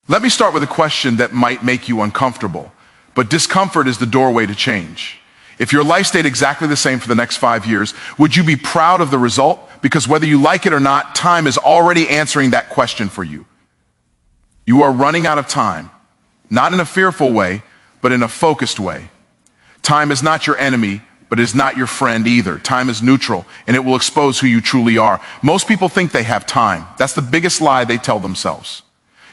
Let me start with a question that might make you uncomfortable, but discomfort is the doorway to change. If your life stayed exactly the same for the next 5 years, would you be proud of the result? Because whether you like it or not, time is already answering that question for you. You are running out of time, not in a fearful way, but in a focused way. Time is not your enemy, but it is not your friend either. Time is neutral, and it will expose who you truly are. Most people think they have time. That's the biggest lie they tell themselves.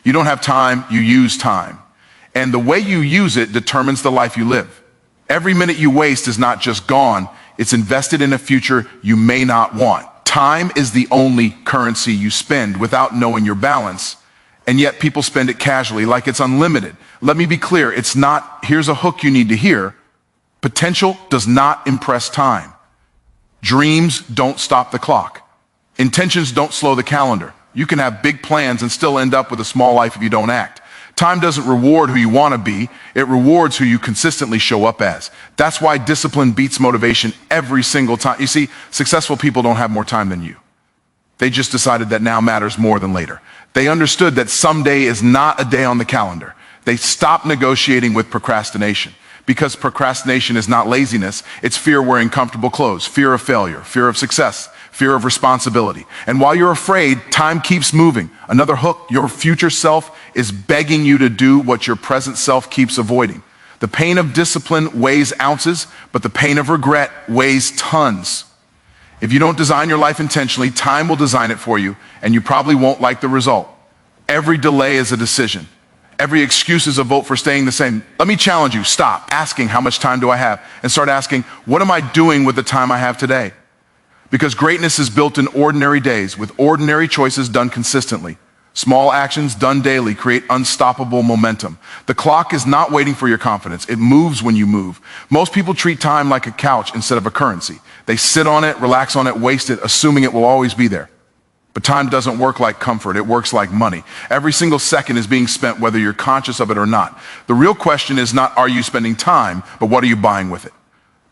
You don't have time, you use time. And the way you use it determines the life you live. Every minute you waste is not just gone, it's invested in a future you may not want. Time is the only currency you spend without knowing your balance, and yet people spend it casually like it's unlimited. Let me be clear, it's not, here's a hook you need to hear. Potential does not impress time. Dreams don't stop the clock. Intentions don't slow the calendar. You can have big plans and still end up with a small life if you don't act. Time doesn't reward who you want to be, it rewards who you consistently show up as. That's why discipline beats motivation every single time. You see, successful people don't have more time than you. They just decided that now matters more than later. They understood that someday is not a day on the calendar. They stopped negotiating with procrastination. Because procrastination is not laziness, it's fear wearing comfortable clothes, fear of failure, fear of success, fear of responsibility. And while you're afraid, time keeps moving. Another hook, your future self is begging you to do what your present self keeps avoiding. The pain of discipline weighs ounces, but the pain of regret weighs tons. If you don't design your life intentionally, time will design it for you, and you probably won't like the result. Every delay is a decision. Every excuse is a vote for staying the same. Let me challenge you, stop asking how much time do I have, and start asking, what am I doing with the time I have today? Because greatness is built in ordinary days, with ordinary choices done consistently. Small actions done daily create unstoppable momentum. The clock is not waiting for your confidence. It moves when you move. Most people treat time like a couch instead of a currency. They sit on it, relax on it, waste it, assuming it will always be there. But time doesn't work like comfort, it works like money. Every single second is being spent whether you're conscious of it or not. The real question is not, are you spending time, but what are you buying with it?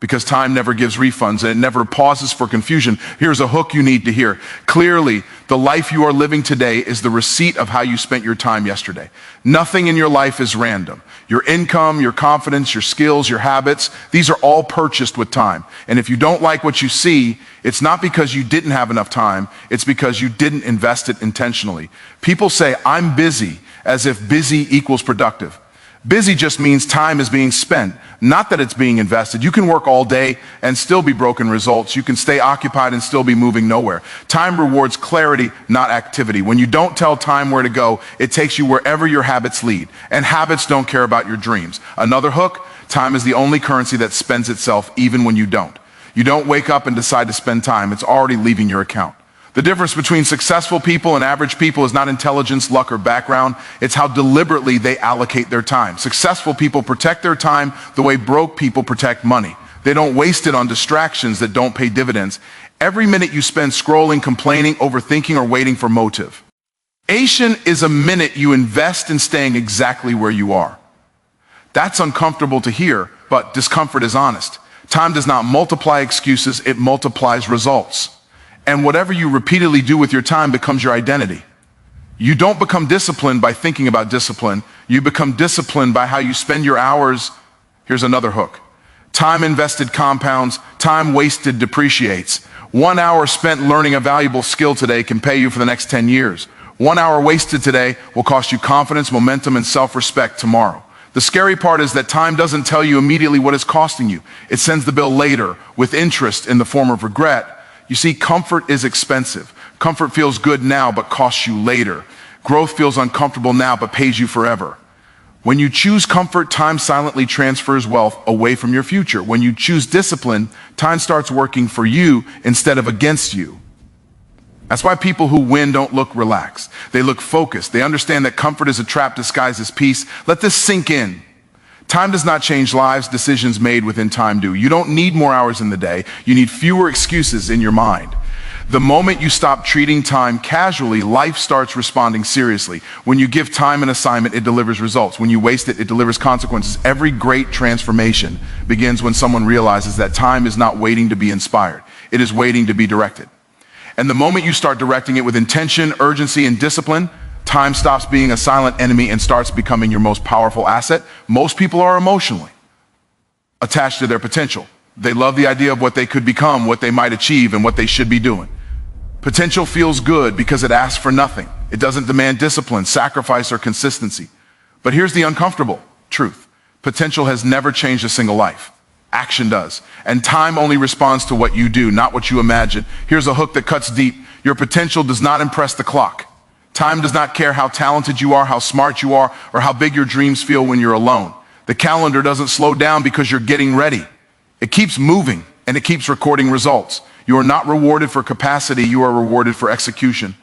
Because time never gives refunds and it never pauses for confusion. Here's a hook you need to hear. Clearly, the life you are living today is the receipt of how you spent your time yesterday. Nothing in your life is random. Your income, your confidence, your skills, your habits, these are all purchased with time. And if you don't like what you see, it's not because you didn't have enough time, it's because you didn't invest it intentionally. People say, I'm busy, as if busy equals productive. Busy just means time is being spent, not that it's being invested. You can work all day and still be broken results. You can stay occupied and still be moving nowhere. Time rewards clarity, not activity. When you don't tell time where to go, it takes you wherever your habits lead. And habits don't care about your dreams. Another hook, time is the only currency that spends itself even when you don't. You don't wake up and decide to spend time. It's already leaving your account. The difference between successful people and average people is not intelligence, luck, or background. It's how deliberately they allocate their time. Successful people protect their time the way broke people protect money. They don't waste it on distractions that don't pay dividends. Every minute you spend scrolling, complaining, overthinking, or waiting for motive. Motivation is a minute you invest in staying exactly where you are. That's uncomfortable to hear, but discomfort is honest. Time does not multiply excuses, it multiplies results. And whatever you repeatedly do with your time becomes your identity. You don't become disciplined by thinking about discipline. You become disciplined by how you spend your hours. Here's another hook. Time invested compounds, time wasted depreciates. 1 hour spent learning a valuable skill today can pay you for the next 10 years. 1 hour wasted today will cost you confidence, momentum, and self-respect tomorrow. The scary part is that time doesn't tell you immediately what it's costing you. It sends the bill later with interest in the form of regret. You see, comfort is expensive. Comfort feels good now, but costs you later. Growth feels uncomfortable now, but pays you forever. When you choose comfort, time silently transfers wealth away from your future. When you choose discipline, time starts working for you instead of against you. That's why people who win don't look relaxed. They look focused. They understand that comfort is a trap disguised as peace. Let this sink in. Time does not change lives, decisions made within time do. You don't need more hours in the day. You need fewer excuses in your mind. The moment you stop treating time casually, life starts responding seriously. When you give time an assignment, it delivers results. When you waste it, it delivers consequences. Every great transformation begins when someone realizes that time is not waiting to be inspired. It is waiting to be directed. And the moment you start directing it with intention, urgency, and discipline, Time stops being a silent enemy and starts becoming your most powerful asset. Most people are emotionally attached to their potential. They love the idea of what they could become, what they might achieve, and what they should be doing. Potential feels good because it asks for nothing. It doesn't demand discipline, sacrifice, or consistency. But here's the uncomfortable truth. Potential has never changed a single life. Action does. And time only responds to what you do, not what you imagine. Here's a hook that cuts deep. Your potential does not impress the clock. Time does not care how talented you are, how smart you are, or how big your dreams feel when you're alone. The calendar doesn't slow down because you're getting ready. It keeps moving and it keeps recording results. You are not rewarded for capacity, you are rewarded for execution.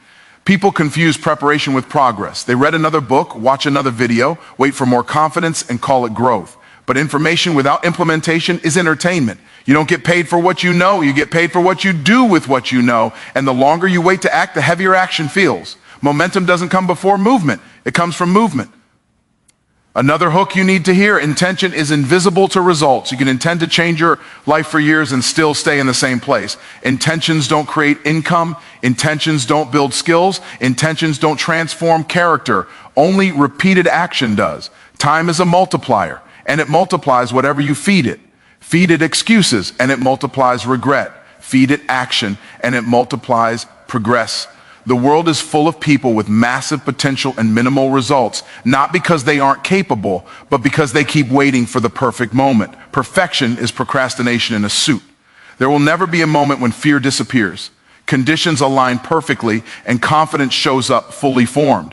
People confuse preparation with progress. They read another book, watch another video, wait for more confidence, and call it growth. But information without implementation is entertainment. You don't get paid for what you know, you get paid for what you do with what you know. And the longer you wait to act, the heavier action feels. Momentum doesn't come before movement, it comes from movement. Another hook you need to hear, intention is invisible to results. You can intend to change your life for years and still stay in the same place. Intentions don't create income. Intentions don't build skills. Intentions don't transform character. Only repeated action does. Time is a multiplier, and it multiplies whatever you feed it. Feed it excuses, and it multiplies regret. Feed it action, and it multiplies progress. The world is full of people with massive potential and minimal results, not because they aren't capable, but because they keep waiting for the perfect moment. Perfection is procrastination in a suit. There will never be a moment when fear disappears. Conditions align perfectly, and confidence shows up fully formed.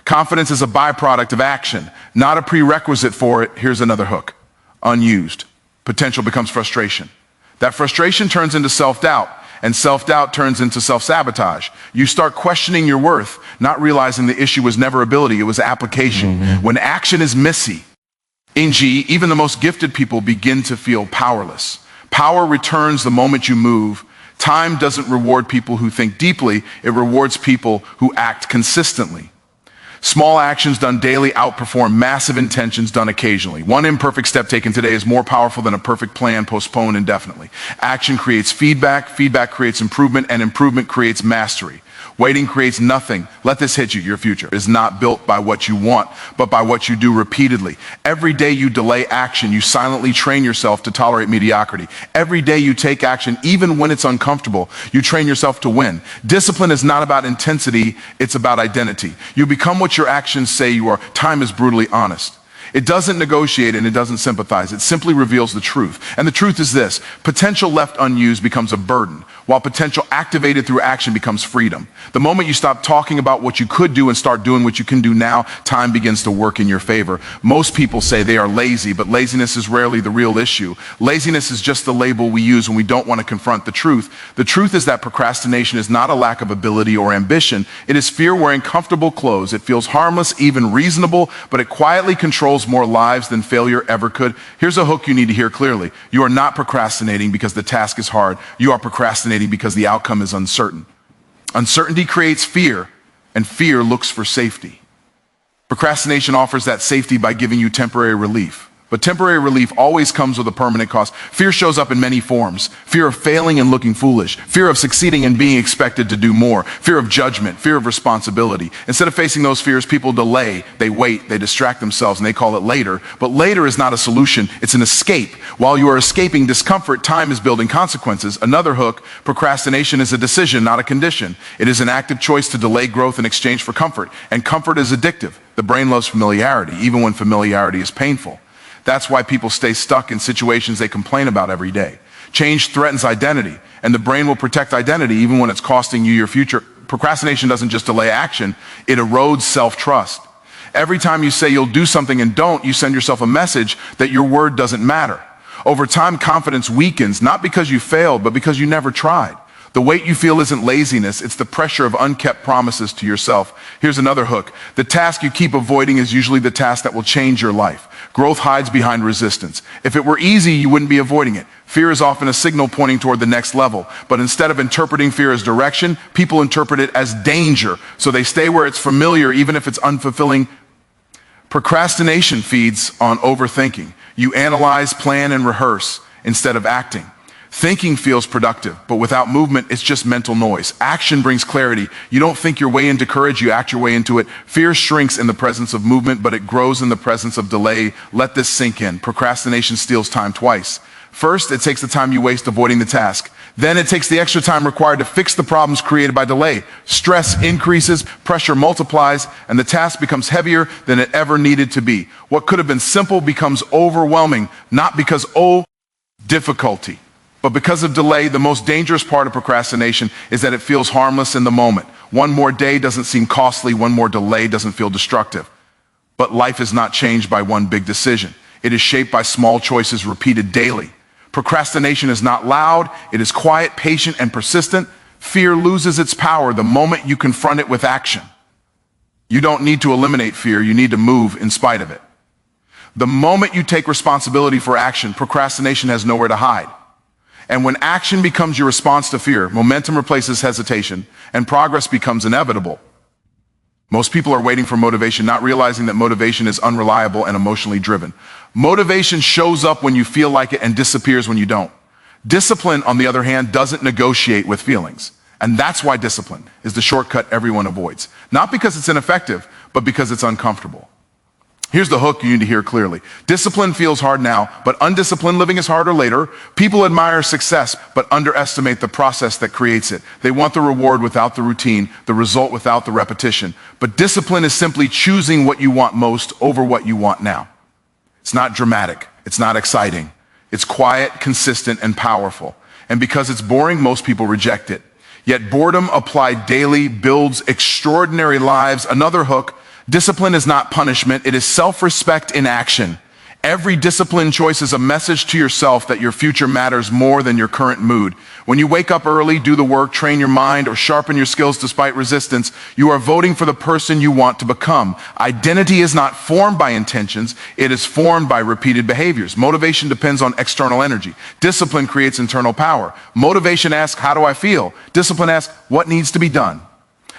Confidence is a byproduct of action, not a prerequisite for it. Here's another hook. Unused. Potential becomes frustration. That frustration turns into self-doubt. And self-doubt turns into self-sabotage. You start questioning your worth, not realizing the issue was never ability, it was application. When action is missing, even the most gifted people begin to feel powerless. Power returns the moment you move. Time doesn't reward people who think deeply, it rewards people who act consistently. Small actions done daily outperform massive intentions done occasionally. One imperfect step taken today is more powerful than a perfect plan postponed indefinitely. Action creates feedback, feedback creates improvement, and improvement creates mastery. Waiting creates nothing. Let this hit you. Your future is not built by what you want, but by what you do repeatedly. Every day you delay action, you silently train yourself to tolerate mediocrity. Every day you take action, even when it's uncomfortable, you train yourself to win. Discipline is not about intensity, it's about identity. You become what your actions say you are. Time is brutally honest. It doesn't negotiate and it doesn't sympathize. It simply reveals the truth. And the truth is this: potential left unused becomes a burden, while potential activated through action becomes freedom. The moment you stop talking about what you could do and start doing what you can do now, time begins to work in your favor. Most people say they are lazy, but laziness is rarely the real issue. Laziness is just the label we use when we don't want to confront the truth. The truth is that procrastination is not a lack of ability or ambition. It is fear wearing comfortable clothes. It feels harmless, even reasonable, but it quietly controls more lives than failure ever could. Here's a hook you need to hear clearly. You are not procrastinating because the task is hard. You are procrastinating because the outcome is uncertain. Uncertainty creates fear, and fear looks for safety. Procrastination offers that safety by giving you temporary relief. But temporary relief always comes with a permanent cost. Fear shows up in many forms. Fear of failing and looking foolish. Fear of succeeding and being expected to do more. Fear of judgment. Fear of responsibility. Instead of facing those fears, people delay, they wait, they distract themselves, and they call it later. But later is not a solution, it's an escape. While you are escaping discomfort, time is building consequences. Another hook: procrastination is a decision, not a condition. It is an active choice to delay growth in exchange for comfort. And comfort is addictive. The brain loves familiarity, even when familiarity is painful. That's why people stay stuck in situations they complain about every day. Change threatens identity, and the brain will protect identity even when it's costing you your future. Procrastination doesn't just delay action, it erodes self-trust. Every time you say you'll do something and don't, you send yourself a message that your word doesn't matter. Over time, confidence weakens, not because you failed, but because you never tried. The weight you feel isn't laziness, it's the pressure of unkept promises to yourself. Here's another hook. The task you keep avoiding is usually the task that will change your life. Growth hides behind resistance. If it were easy, you wouldn't be avoiding it. Fear is often a signal pointing toward the next level. But instead of interpreting fear as direction, people interpret it as danger. So they stay where it's familiar, even if it's unfulfilling. Procrastination feeds on overthinking. You analyze, plan, and rehearse instead of acting. Thinking feels productive, but without movement, it's just mental noise. Action brings clarity. You don't think your way into courage, you act your way into it. Fear shrinks in the presence of movement, but it grows in the presence of delay. Let this sink in. Procrastination steals time twice. First, it takes the time you waste avoiding the task. Then it takes the extra time required to fix the problems created by delay. Stress increases, pressure multiplies, and the task becomes heavier than it ever needed to be. What could have been simple becomes overwhelming, not because, difficulty, but because of delay. The most dangerous part of procrastination is that it feels harmless in the moment. One more day doesn't seem costly, one more delay doesn't feel destructive. But life is not changed by one big decision. It is shaped by small choices repeated daily. Procrastination is not loud, it is quiet, patient, and persistent. Fear loses its power the moment you confront it with action. You don't need to eliminate fear, you need to move in spite of it. The moment you take responsibility for action, procrastination has nowhere to hide. And when action becomes your response to fear, momentum replaces hesitation, and progress becomes inevitable. Most people are waiting for motivation, not realizing that motivation is unreliable and emotionally driven. Motivation shows up when you feel like it and disappears when you don't. Discipline, on the other hand, doesn't negotiate with feelings. And that's why discipline is the shortcut everyone avoids. Not because it's ineffective, but because it's uncomfortable. Here's the hook you need to hear clearly. Discipline feels hard now, but undisciplined living is harder later. People admire success, but underestimate the process that creates it. They want the reward without the routine, the result without the repetition. But discipline is simply choosing what you want most over what you want now. It's not dramatic. It's not exciting. It's quiet, consistent, and powerful. And because it's boring, most people reject it. Yet boredom applied daily builds extraordinary lives. Another hook: discipline is not punishment, it is self-respect in action. Every disciplined choice is a message to yourself that your future matters more than your current mood. When you wake up early, do the work, train your mind, or sharpen your skills despite resistance, you are voting for the person you want to become. Identity is not formed by intentions, it is formed by repeated behaviors. Motivation depends on external energy. Discipline creates internal power. Motivation asks, how do I feel? Discipline asks, what needs to be done?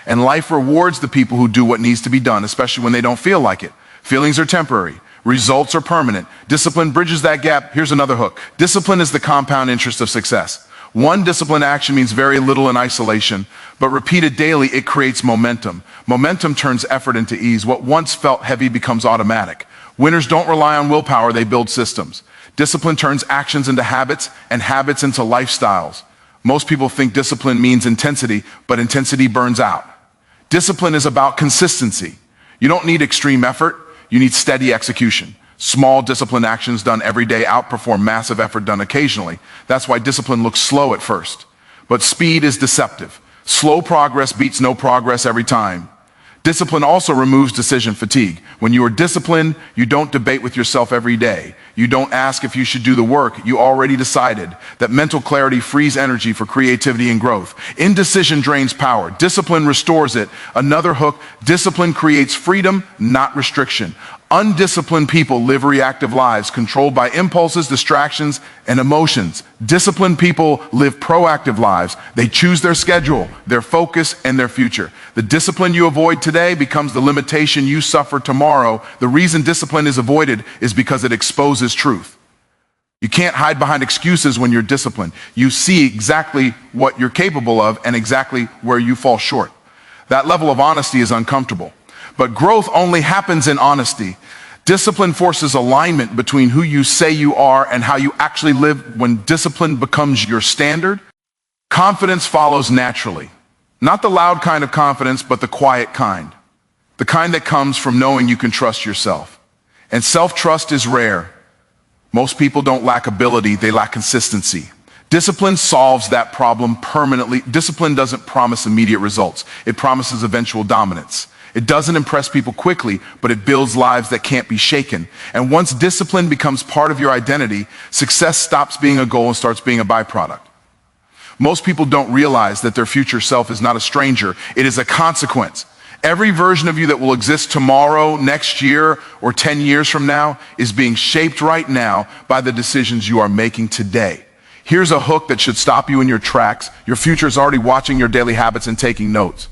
And life rewards the people who do what needs to be done, especially when they don't feel like it. Feelings are temporary. Results are permanent. Discipline bridges that gap. Here's another hook. Discipline is the compound interest of success. One disciplined action means very little in isolation, but repeated daily, it creates momentum. Momentum turns effort into ease. What once felt heavy becomes automatic. Winners don't rely on willpower, they build systems. Discipline turns actions into habits and habits into lifestyles. Most people think discipline means intensity, but intensity burns out. Discipline is about consistency. You don't need extreme effort, you need steady execution. Small disciplined actions done every day outperform massive effort done occasionally. That's why discipline looks slow at first. But speed is deceptive. Slow progress beats no progress every time. Discipline also removes decision fatigue. When you are disciplined, you don't debate with yourself every day. You don't ask if you should do the work. You already decided. That mental clarity frees energy for creativity and growth. Indecision drains power. Discipline restores it. Another hook: discipline creates freedom, not restriction. Undisciplined people live reactive lives, controlled by impulses, distractions, and emotions. Disciplined people live proactive lives. They choose their schedule, their focus, and their future. The discipline you avoid today becomes the limitation you suffer tomorrow. The reason discipline is avoided is because it exposes truth. You can't hide behind excuses when you're disciplined. You see exactly what you're capable of and exactly where you fall short. That level of honesty is uncomfortable. But growth only happens in honesty. Discipline forces alignment between who you say you are and how you actually live. When discipline becomes your standard, confidence follows naturally. Not the loud kind of confidence, but the quiet kind. The kind that comes from knowing you can trust yourself. And self-trust is rare. Most people don't lack ability, they lack consistency. Discipline solves that problem permanently. Discipline doesn't promise immediate results. It promises eventual dominance. It doesn't impress people quickly, but it builds lives that can't be shaken. And once discipline becomes part of your identity, success stops being a goal and starts being a byproduct. Most people don't realize that their future self is not a stranger, it is a consequence. Every version of you that will exist tomorrow, next year, or 10 years from now is being shaped right now by the decisions you are making today. Here's a hook that should stop you in your tracks. Your future is already watching your daily habits and taking notes.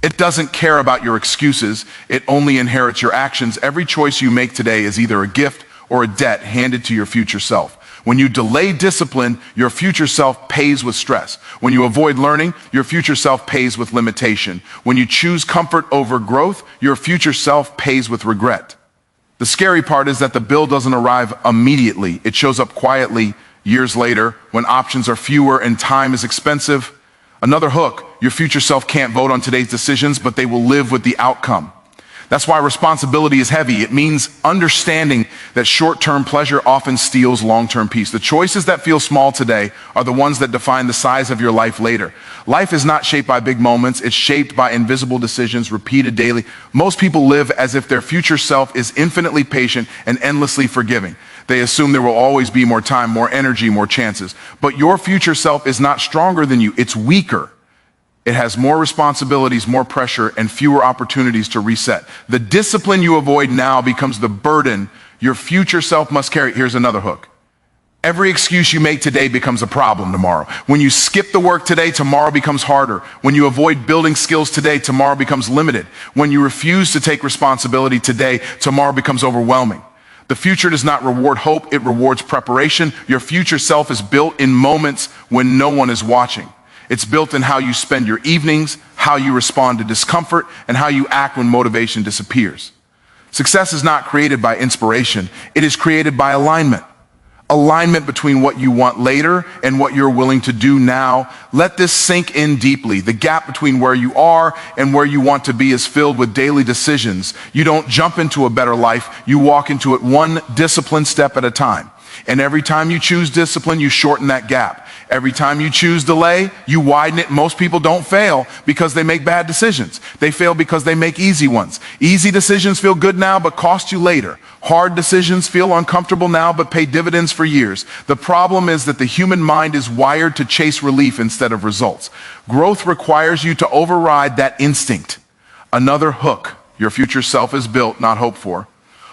It doesn't care about your excuses, it only inherits your actions. Every choice you make today is either a gift or a debt handed to your future self. When you delay discipline, your future self pays with stress. When you avoid learning, your future self pays with limitation. When you choose comfort over growth, your future self pays with regret. The scary part is that the bill doesn't arrive immediately. It shows up quietly years later when options are fewer and time is expensive. Another hook, your future self can't vote on today's decisions, but they will live with the outcome. That's why responsibility is heavy. It means understanding that short-term pleasure often steals long-term peace. The choices that feel small today are the ones that define the size of your life later. Life is not shaped by big moments. It's shaped by invisible decisions repeated daily. Most people live as if their future self is infinitely patient and endlessly forgiving. They assume there will always be more time, more energy, more chances. But your future self is not stronger than you. It's weaker. It has more responsibilities, more pressure, and fewer opportunities to reset. The discipline you avoid now becomes the burden your future self must carry. Here's another hook. Every excuse you make today becomes a problem tomorrow. When you skip the work today, tomorrow becomes harder. When you avoid building skills today, tomorrow becomes limited. When you refuse to take responsibility today, tomorrow becomes overwhelming. The future does not reward hope, it rewards preparation. Your future self is built in moments when no one is watching. It's built in how you spend your evenings, how you respond to discomfort, and how you act when motivation disappears. Success is not created by inspiration. It is created by alignment. Alignment between what you want later and what you're willing to do now. Let this sink in deeply. The gap between where you are and where you want to be is filled with daily decisions. You don't jump into a better life. You walk into it one disciplined step at a time. And every time you choose discipline, you shorten that gap. Every time you choose delay, you widen it. Most people don't fail because they make bad decisions. They fail because they make easy ones. Easy decisions feel good now, but cost you later. Hard decisions feel uncomfortable now, but pay dividends for years. The problem is that the human mind is wired to chase relief instead of results. Growth requires you to override that instinct. Another hook. Your future self is built, not hoped for.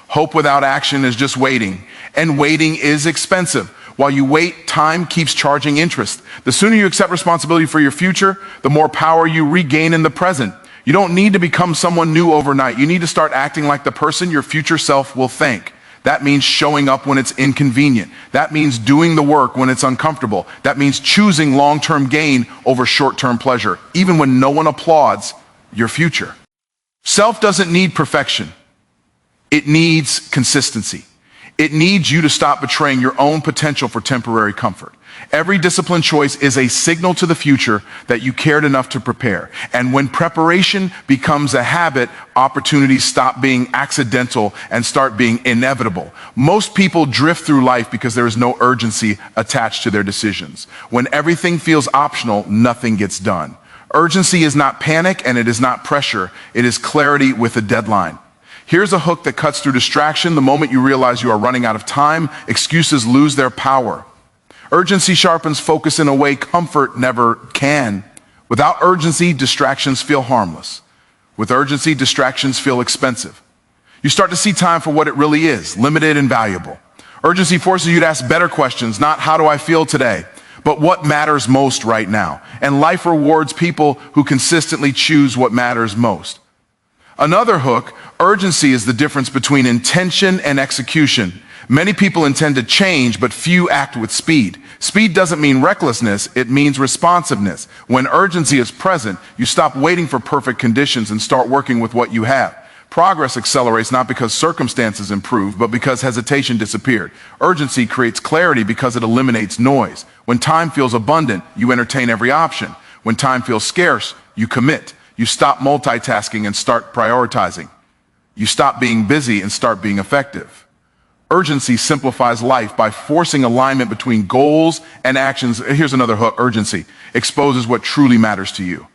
Hope without action is just waiting, and waiting is expensive. While you wait, time keeps charging interest. The sooner you accept responsibility for your future, the more power you regain in the present. You don't need to become someone new overnight. You need to start acting like the person your future self will thank. That means showing up when it's inconvenient. That means doing the work when it's uncomfortable. That means choosing long-term gain over short-term pleasure, even when no one applauds your future. Self doesn't need perfection. It needs consistency. It needs you to stop betraying your own potential for temporary comfort. Every disciplined choice is a signal to the future that you cared enough to prepare. And when preparation becomes a habit, opportunities stop being accidental and start being inevitable. Most people drift through life because there is no urgency attached to their decisions. When everything feels optional, nothing gets done. Urgency is not panic and it is not pressure. It is clarity with a deadline. Here's a hook that cuts through distraction. The moment you realize you are running out of time, excuses lose their power. Urgency sharpens focus in a way comfort never can. Without urgency, distractions feel harmless. With urgency, distractions feel expensive. You start to see time for what it really is, limited and valuable. Urgency forces you to ask better questions, not how do I feel today, but what matters most right now. And life rewards people who consistently choose what matters most. Another hook, urgency is the difference between intention and execution. Many people intend to change, but few act with speed. Speed doesn't mean recklessness, it means responsiveness. When urgency is present, you stop waiting for perfect conditions and start working with what you have. Progress accelerates not because circumstances improve, but because hesitation disappeared. Urgency creates clarity because it eliminates noise. When time feels abundant, you entertain every option. When time feels scarce, you commit. You stop multitasking and start prioritizing. You stop being busy and start being effective. Urgency simplifies life by forcing alignment between goals and actions. Here's another hook, urgency exposes what truly matters to you.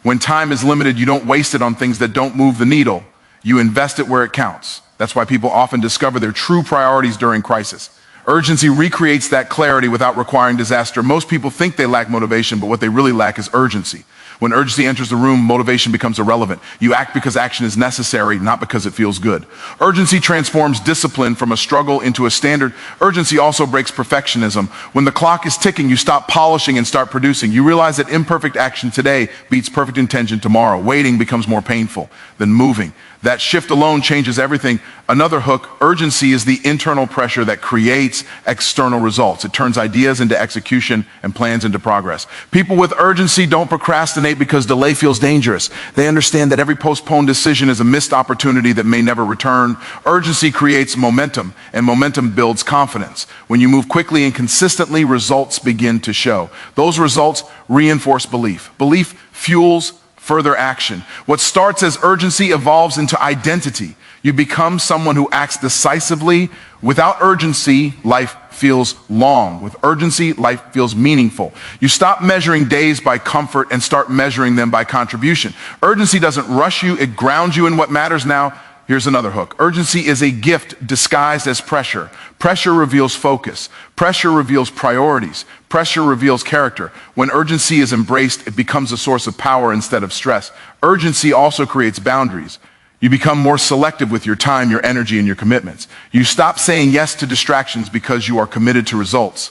When time is limited, you don't waste it on things that don't move the needle. You invest it where it counts. That's why people often discover their true priorities during crisis. Urgency recreates that clarity without requiring disaster. Most people think they lack motivation, but what they really lack is urgency. When urgency enters the room, motivation becomes irrelevant. You act because action is necessary, not because it feels good. Urgency transforms discipline from a struggle into a standard. Urgency also breaks perfectionism. When the clock is ticking, you stop polishing and start producing. You realize that imperfect action today beats perfect intention tomorrow. Waiting becomes more painful than moving. That shift alone changes everything. Another hook, urgency is the internal pressure that creates external results. It turns ideas into execution and plans into progress. People with urgency don't procrastinate because delay feels dangerous. They understand that every postponed decision is a missed opportunity that may never return. Urgency creates momentum, and momentum builds confidence. When you move quickly and consistently, results begin to show. Those results reinforce belief. Belief fuels further action. What starts as urgency evolves into identity. You become someone who acts decisively. Without urgency, life feels long. With urgency, life feels meaningful. You stop measuring days by comfort and start measuring them by contribution. Urgency doesn't rush you, it grounds you in what matters now. Here's another hook. Urgency is a gift disguised as pressure. Pressure reveals focus. Pressure reveals priorities. Pressure reveals character. When urgency is embraced, it becomes a source of power instead of stress. Urgency also creates boundaries. You become more selective with your time, your energy, and your commitments. You stop saying yes to distractions because you are committed to results.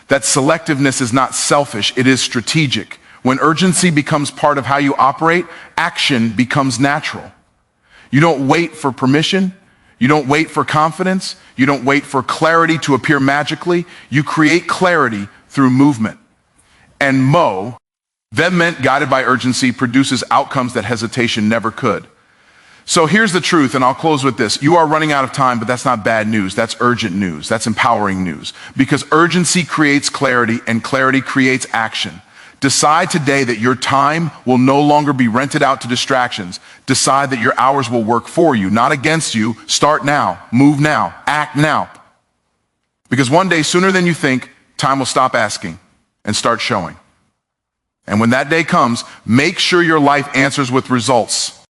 That selectiveness is not selfish, it is strategic. When urgency becomes part of how you operate, action becomes natural. You don't wait for permission. You don't wait for confidence. You don't wait for clarity to appear magically. You create clarity through movement. And movement guided by urgency produces outcomes that hesitation never could. So here's the truth, and I'll close with this. You are running out of time, but that's not bad news. That's urgent news. That's empowering news. Because urgency creates clarity, and clarity creates action. Decide today that your time will no longer be rented out to distractions. Decide that your hours will work for you, not against you. Start now, move now, act now. Because one day, sooner than you think, time will stop asking and start showing. And when that day comes, make sure your life answers with results.